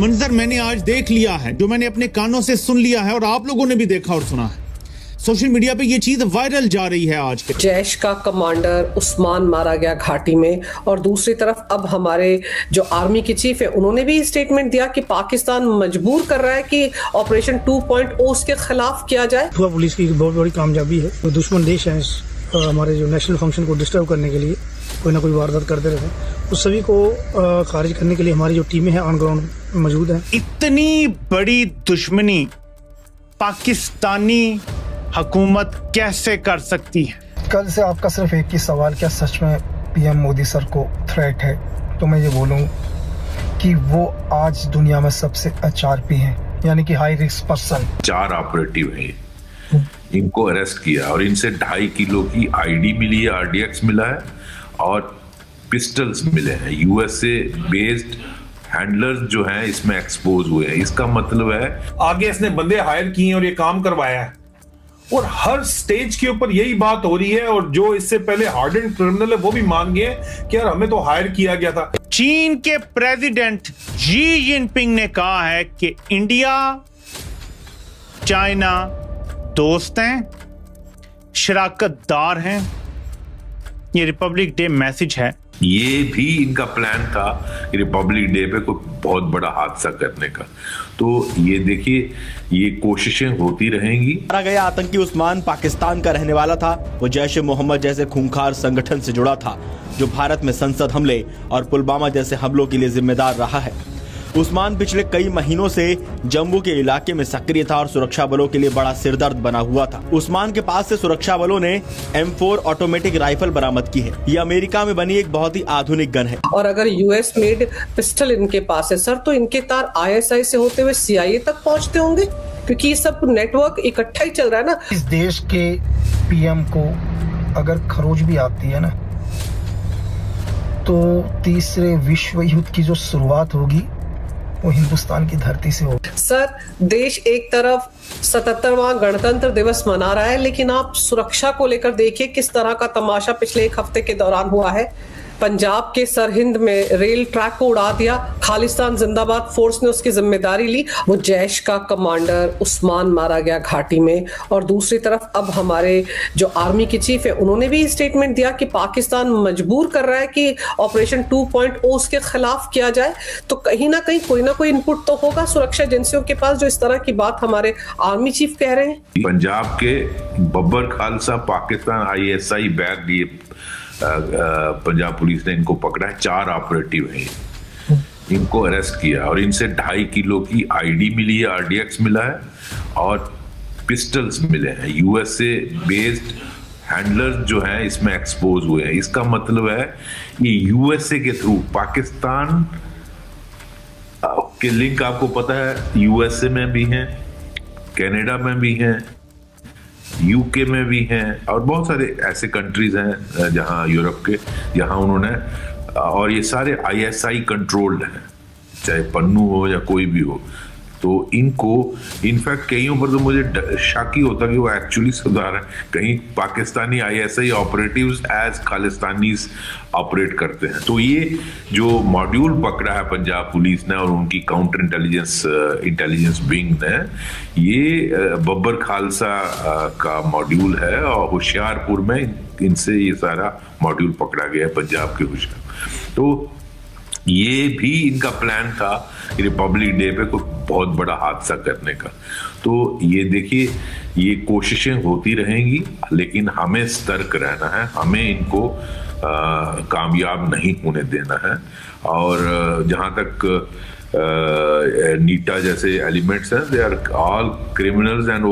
मंजर मैंने आज देख लिया है, जो मैंने अपने कानों से सुन लिया है और आप लोगों ने भी देखा और सुना है, सोशल मीडिया पे ये चीज वायरल जा रही है आज के। जैश का कमांडर उस्मान मारा गया घाटी में, और दूसरी तरफ अब हमारे जो आर्मी के चीफ है उन्होंने भी स्टेटमेंट दिया कि पाकिस्तान मजबूर कर रहा है कि ऑपरेशन 2.0 उसके खिलाफ किया जाए। पुलिस की बहुत बड़ी कामयाबी है। तो दुश्मन देश है हमारे जो नेशनल फंक्शन को डिस्टर्ब करने के लिए कोई ना कोई वारदात करते रहते हैं, उस सभी को खारिज करने के लिए हमारी जो टीमें हैं ऑन ग्राउंड मौजूद हैं। इतनी बड़ी दुश्मनी पाकिस्तानी हुकूमत कैसे कर सकती है? कल से आपका सिर्फ एक ही सवाल, क्या सच में पीएम मोदी सर को थ्रेट है? तो मैं ये बोलूं कि वो आज दुनिया में सबसे HRP हैं, यानी कि हाई रिस्क पर्सन। 4 ऑपरेटिव हैं, इनको अरेस्ट किया और इनसे 2.5 किलो की आईडी मिली है, RDX मिला है और पिस्टल्स मिले हैं। USA बेस्ड हैंडलर्स जो हैं इसमें एक्सपोज हुए हैं। इसका मतलब है आगे इसने बंदे हायर किए और ये काम करवाया है, और हर स्टेज के ऊपर यही बात हो रही है। और जो इससे पहले हार्डेंड क्रिमिनल है वो भी मान गए कि यार हमें तो हायर किया गया था। चीन के प्रेसिडेंट शी जिनपिंग ने कहा है कि इंडिया चाइना दोस्त हैं, शराकतदार हैं। ये रिपब्लिक डे मैसेज है। ये भी इनका प्लान था रिपब्लिक डे पे कोई बहुत बड़ा हादसा करने का। तो ये देखिए, ये कोशिशें होती रहेंगी। मारा गया आतंकी उस्मान पाकिस्तान का रहने वाला था। वो जैश ए मोहम्मद जैसे खूंखार संगठन से जुड़ा था, जो भारत में संसद हमले और पुलवामा जैसे हमलों के लिए जिम्मेदार रहा है। उस्मान पिछले कई महीनों से जम्मू के इलाके में सक्रिय था और सुरक्षा बलों के लिए बड़ा सिरदर्द बना हुआ था। उस्मान के पास से सुरक्षा बलों ने M4 ऑटोमेटिक राइफल बरामद की है। ये अमेरिका में बनी एक बहुत ही आधुनिक गन है। और अगर US मेड पिस्टल इनके पास है सर, तो इनके तार ISI से होते हुए CIA तक पहुंचते होंगे, क्योंकि ये सब नेटवर्क इकट्ठा ही चल रहा है ना। इस देश के PM को अगर खरोच भी आती है ना, तो तीसरे विश्व युद्ध की जो शुरुआत होगी वो हिंदुस्तान की धरती से हो। सर, देश एक तरफ 77वां गणतंत्र दिवस मना रहा है, लेकिन आप सुरक्षा को लेकर देखिए किस तरह का तमाशा पिछले 1 हफ्ते के दौरान हुआ है। पंजाब के सरहिंद में रेल ट्रैक को उड़ा दिया, खालिस्तान जिंदाबाद फोर्स ने उसकी जिम्मेदारी ली। वो जैश का कमांडर उस्मान मारा गया घाटी में, और दूसरी तरफ अब हमारे जो आर्मी के चीफ है उन्होंने भी स्टेटमेंट दिया कि पाकिस्तान मजबूर कर रहा है कि ऑपरेशन 2.0 उसके खिलाफ किया जाए। तो कहीं ना कहीं कोई ना कोई इनपुट तो होगा सुरक्षा एजेंसियों के पास, जो इस तरह की बात हमारे आर्मी चीफ कह रहे हैं। पंजाब के बब्बर खालसा पाकिस्तान ISI बैग लिए पंजाब पुलिस ने इनको पकड़ा है। 4 ऑपरेटिव हैं, इनको अरेस्ट किया और इनसे 2.5 किलो की आईडी मिली है, RDX मिला है और पिस्टल्स मिले हैं। USA बेस्ड हैंडलर्स जो हैं इसमें एक्सपोज हुए हैं। इसका मतलब है ये USA के थ्रू पाकिस्तान के लिंक आपको पता है USA में भी हैं, कनाडा में भी हैं, UK में भी हैं और बहुत सारे ऐसे कंट्रीज हैं जहां यूरोप के, जहां उन्होंने, और ये सारे ISI कंट्रोल्ड हैं, चाहे पन्नू हो या कोई भी हो। तो इनको इनफैक्ट कईयों पर तो मुझे शक ही होता कि वो एक्चुअली सुधार है, कहीं Pakistani ISI operatives as Khalistanis operate करते हैं। तो ये जो मॉड्यूल पकड़ा है पंजाब पुलिस ने और उनकी काउंटर इंटेलिजेंस विंग ने, ये बब्बर खालसा का मॉड्यूल है और होशियारपुर में इनसे ये सारा मॉड्यूल पकड़ा गया है, पंजाब के होशियार। तो ये भी इनका प्लान था रिपब्लिक डे पे कोई बहुत बड़ा हादसा करने का। तो ये देखिए, ये कोशिशें होती रहेंगी, लेकिन हमें सतर्क रहना है, हमें इनको कामयाब नहीं होने देना है। और जहाँ तक नीटा जैसे एलिमेंट्स हैं, they are all criminals and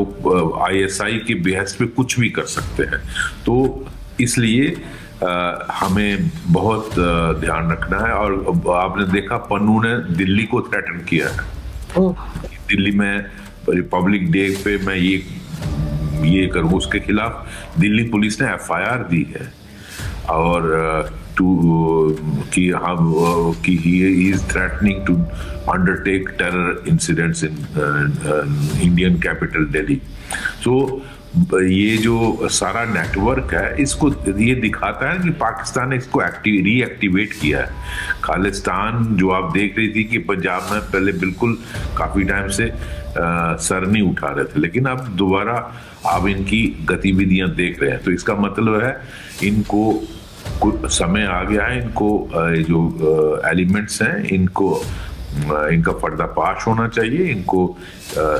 ISI के बेहस पे कुछ भी कर सकते हैं। तो इसलिए हमें बहुत ध्यान रखना है। और आपने देखा पन्नू ने दिल्ली को थ्रेटन किया है, दिल्ली में रिपब्लिक डे पे मैं ये करूँ, उसके खिलाफ दिल्ली पुलिस ने FIR दी है और कि he is threatening to undertake terror incidents in Indian capital Delhi. So ये जो सारा नेटवर्क है इसको ये दिखाता है कि पाकिस्तान ने इसको रीएक्टिवेट किया है। खालिस्तान जो आप देख रही थी कि पंजाब में पहले बिल्कुल काफी टाइम से सर नहीं उठा रहे थे, लेकिन अब दोबारा आप इनकी गतिविधियां देख रहे हैं, तो इसका मतलब है इनको कुछ समय आ गया है, इनको जो एलिमेंट्स हैं इनका पर्दाफाश होना चाहिए, इनको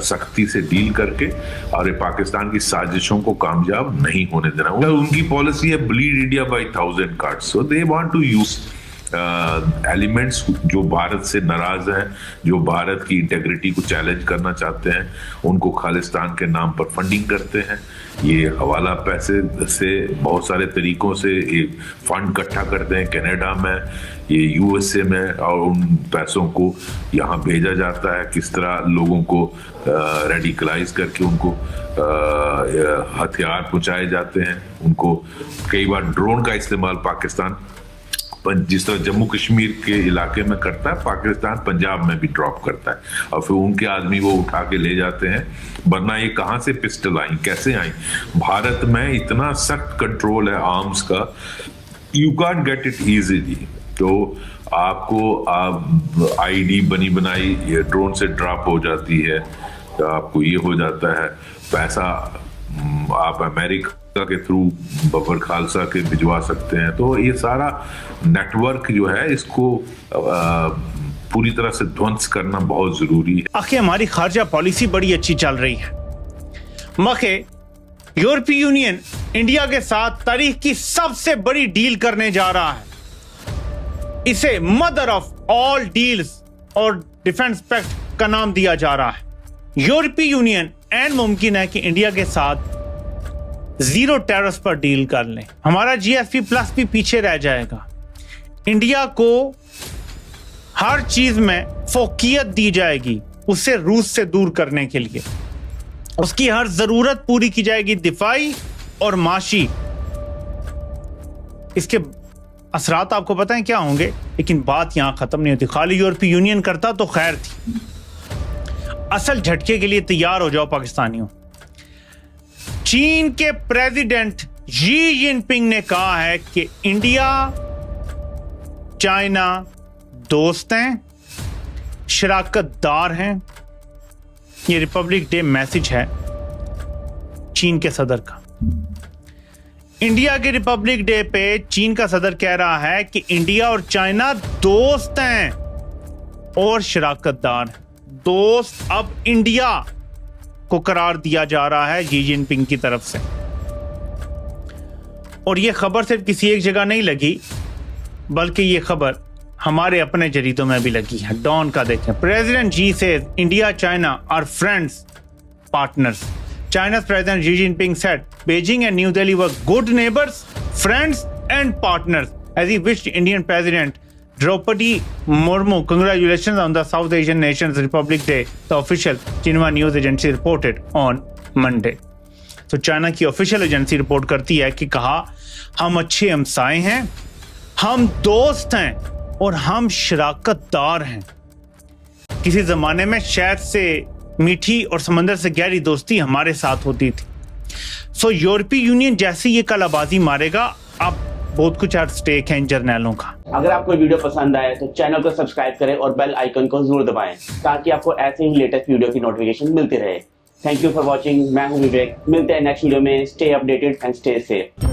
सख्ती से डील करके और ये पाकिस्तान की साजिशों को कामयाब नहीं होने देना। उनकी पॉलिसी है bleed India by 1000 cuts, so they want to use elements जो भारत से नाराज हैं, जो भारत की इंटेग्रिटी को चैलेंज करना चाहते हैं, उनको खालिस्तान के नाम पर फंडिंग करते हैं। ये हवाला पैसे से बहुत सारे तरीकों से ये फंड इकट्ठा करते हैं कनाडा में, ये यूएसए में, और उन पैसों को यहाँ भेजा जाता है। किस तरह लोगों को रेडिकलाइज करके उनको हथियार पहुंचाए जाते हैं, उनको कई बार ड्रोन का इस्तेमाल पाकिस्तान जिस तरह जम्मू कश्मीर के इलाके में करता है, पाकिस्तान पंजाब में भी ड्रॉप करता है, और फिर उनके आदमी वो उठा के ले जाते हैं। वरना ये कहाँ से पिस्टल आई, कैसे आई? भारत में इतना सख्त कंट्रोल है आर्म्स का, you can't get it easily. तो आपको आईडी बनी बनाई ये ड्रोन से ड्रॉप हो जाती है, तो आपको ये हो जाता है, पैसा आप अमेरिका के थ्रू बब्बर खालसा के भिजवा सकते हैं। तो ये सारा नेटवर्क जो है इसको पूरी तरह से ध्वंस करना बहुत जरूरी है। आखिर हमारी खारजा पॉलिसी बड़ी अच्छी चल रही है, मखे यूरोपीय यूनियन इंडिया के साथ तारीख की सबसे बड़ी डील करने जा रहा है। इसे मदर ऑफ ऑल डील्स और डिफेंस पैक्ट का नाम दिया जा रहा है। यूरोपीय यूनियन एंड मुमकिन है कि इंडिया के साथ जीरो टैरिफ पर डील कर लें। हमारा जीएसपी प्लस भी पीछे रह जाएगा। इंडिया को हर चीज में फोकियत दी जाएगी, उसे रूस से दूर करने के लिए उसकी हर जरूरत पूरी की जाएगी, दिफाई और माशी। इसके असरात आपको पता है क्या होंगे, लेकिन बात यहां खत्म नहीं होती। खाली यूरोपीय यूनियन करता तो खैर थी, असल झटके के लिए तैयार हो जाओ पाकिस्तानियों। चीन के प्रेसिडेंट शी जिनपिंग ने कहा है कि इंडिया चाइना दोस्त हैं, शराकतदार हैं। ये रिपब्लिक डे मैसेज है चीन के सदर का। इंडिया के रिपब्लिक डे पे चीन का सदर कह रहा है कि इंडिया और चाइना दोस्त हैं और शराकतदार हैं। दोस्त अब इंडिया को करार दिया जा रहा है शी जिनपिंग की तरफ से। और यह खबर सिर्फ किसी एक जगह नहीं लगी, बल्कि यह खबर हमारे अपने जरीदों में भी लगी है। डॉन का देखें, president Xi says India China are friends partners. China's President Xi Jinping said Beijing and New Delhi were good neighbors, friends and partners as he wished Indian President Draupadi Murmu congratulations on the South Asian Nations Republic Day, the official Xinhua News Agency reported on Monday. तो China की official agency report करती है कि कहा हम अच्छे हमसाए हैं, हम दोस्त हैं और हम शराकतदार हैं। किसी जमाने में शहद से मीठी और समंदर से गहरी दोस्ती हमारे साथ होती थी। सो यूरोपीय यूनियन जैसे ये कलाबाजी मारेगा, अब बहुत कुछ एट स्टेक है इन जर्नैलों का। अगर आपको वीडियो पसंद आए तो चैनल को सब्सक्राइब करें और बेल आइकन को जरूर दबाएं ताकि आपको ऐसे ही लेटेस्ट वीडियो की नोटिफिकेशन मिलती रहे। Thank you for watching. मैं हूं विवेक, मिलते हैं नेक्स्ट वीडियो में। Stay updated and stay safe.